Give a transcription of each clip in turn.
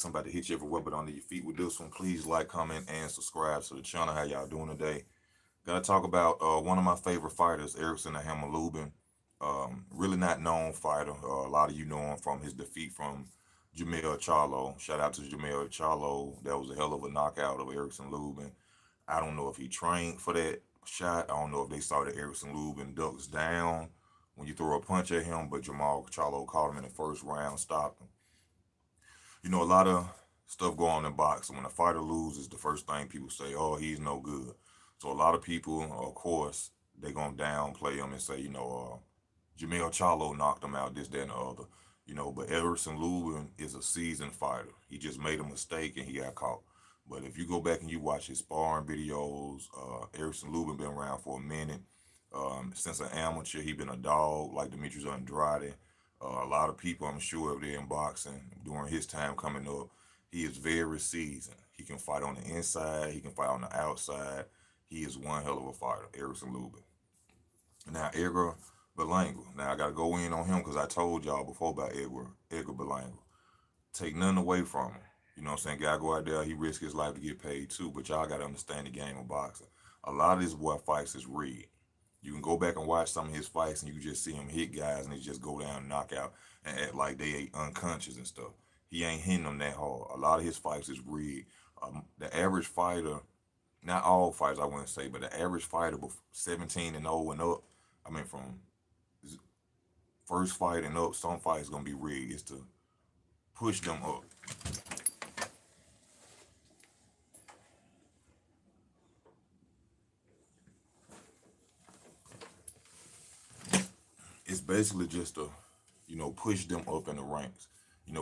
Somebody hit you everywhere but under your feet with this one. Please like, comment, and subscribe to the channel. How y'all doing today? Gotta talk about one of my favorite fighters, Erickson Lubin. Really not known fighter. A lot of you know him from his defeat from Jamel Charlo. Shout out to Jamel Charlo. That was a hell of a knockout of Erickson Lubin. I don't know if he trained for that shot. I don't know if they saw that Erickson Lubin ducks down when you throw a punch at him, but Jamal Charlo caught him in the first round, stopped him. A lot of stuff go on in boxing. When a fighter loses, the first thing people say, "Oh, he's no good." So a lot of people, of course, they gonna downplay him and say, Jamel Charlo knocked him out, this, that, and the other. But Erickson Lubin is a seasoned fighter. He just made a mistake and he got caught. But if you go back and you watch his sparring videos, Erickson Lubin been around for a minute. Since an amateur, he been a dog like Demetrius Andrade. A lot of people, I'm sure, if they're in boxing during his time coming up, he is very seasoned. He can fight on the inside. He can fight on the outside. He is one hell of a fighter, Erickson Lubin. Now, Edgar Berlanga. Now, I got to go in on him because I told y'all before about Edgar Berlanga. Take nothing away from him. You know what I'm saying? Guy go out there, he risk his life to get paid too, but y'all got to understand the game of boxing. A lot of this boy fights is rigged. You can go back and watch some of his fights and you can just see him hit guys and they just go down and knock out and act like they ain't unconscious and stuff. He ain't hitting them that hard. A lot of his fights is rigged. The average fighter, not all fighters I wouldn't say, but the average fighter 17 and 0 and up, I mean from first fight and up, some fights gonna be rigged. It's to push them up. It's basically just to, push them up in the ranks.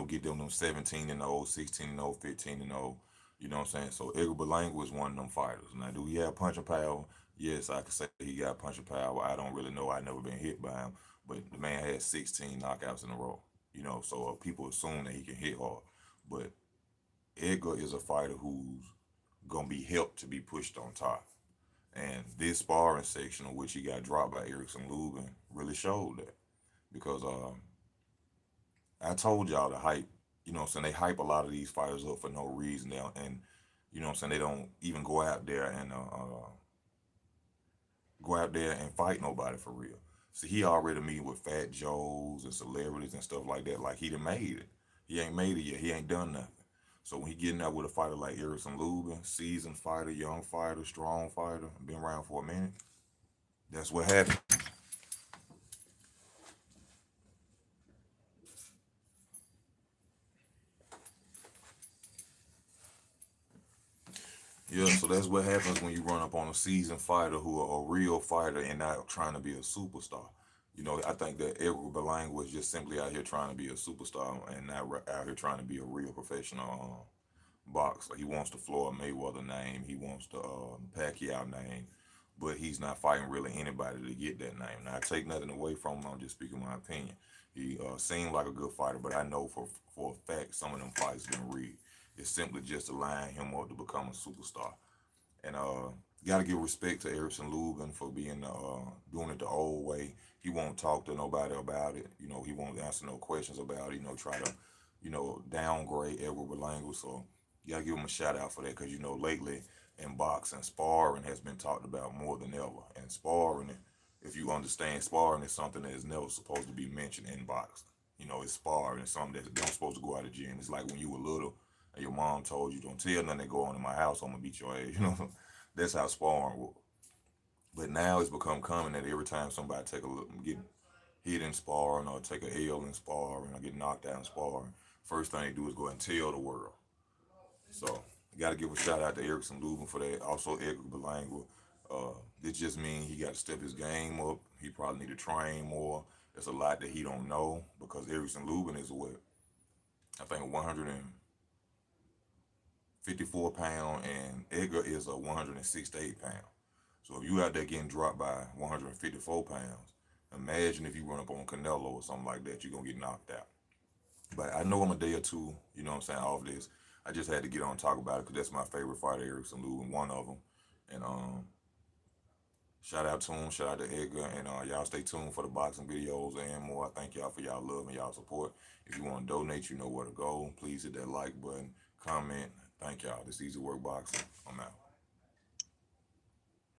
Get them 17 and 0, 16 and 0, 15 and 0. You know what I'm saying? So Edgar Berlanga is one of them fighters. Now, do he have punching power? Yes, I can say he got punching power. I don't really know. I never been hit by him, but the man had 16 knockouts in a row. So people assume that he can hit hard, but Edgar is a fighter who's gonna be helped to be pushed on top. And this sparring section, in which he got dropped by Erickson Lubin, really showed that. Because I told y'all the hype, they hype a lot of these fighters up for no reason. And, they don't even go out there and fight nobody for real. See, he already meeting with Fat Joes and celebrities and stuff like that. Like he done made it. He ain't made it yet. He ain't done nothing. So when he getting out with a fighter like Erickson Lubin, seasoned fighter, young fighter, strong fighter, been around for a minute, that's what happened. Yeah, so that's what happens when you run up on a seasoned fighter who are a real fighter and not trying to be a superstar. I think that Edgar Berlanga was just simply out here trying to be a superstar and not out here trying to be a real professional boxer. He wants the Floyd Mayweather name. He wants the Pacquiao name, but he's not fighting really anybody to get that name. Now, I take nothing away from him. I'm just speaking my opinion. He seemed like a good fighter, but I know for a fact some of them fights been rigged. It's simply just to line him up to become a superstar. And got to give respect to Erickson Lubin for being doing it the old way. He won't talk to nobody about it. He won't answer no questions about it. Try to downgrade Edgar Berlanga. So you got to give him a shout out for that because lately in boxing, sparring has been talked about more than ever. And sparring, if you understand, sparring is something that is never supposed to be mentioned in boxing. It's sparring. It's something that don't supposed to go out of gym. It's like when you were little and your mom told you, don't tell nothing that go on in my house, I'm gonna beat your ass. That's how sparring was. But now it's become common that every time somebody take a look, get hit in sparring or take a L in sparring or get knocked out in sparring, first thing they do is go and tell the world. So got to give a shout out to Erickson Lubin for that. Also Edgar Berlanga. This just means he got to step his game up. He probably need to train more. There's a lot that he don't know because Erickson Lubin is what I think 154 pound and Edgar is a 168 pound. So if you out there getting dropped by 154 pounds, imagine if you run up on Canelo or something like that, you're gonna get knocked out. But I know I'm a day or two, off this. I just had to get on and talk about it because that's my favorite fighter, Erickson Lubin, one of them. And Shout out to him, shout out to Edgar, and y'all stay tuned for the boxing videos and more. I thank y'all for y'all love and y'all support. If you want to donate, you know where to go. Please hit that like button, comment. Thank y'all. This is Easy Work Boxing. I'm out.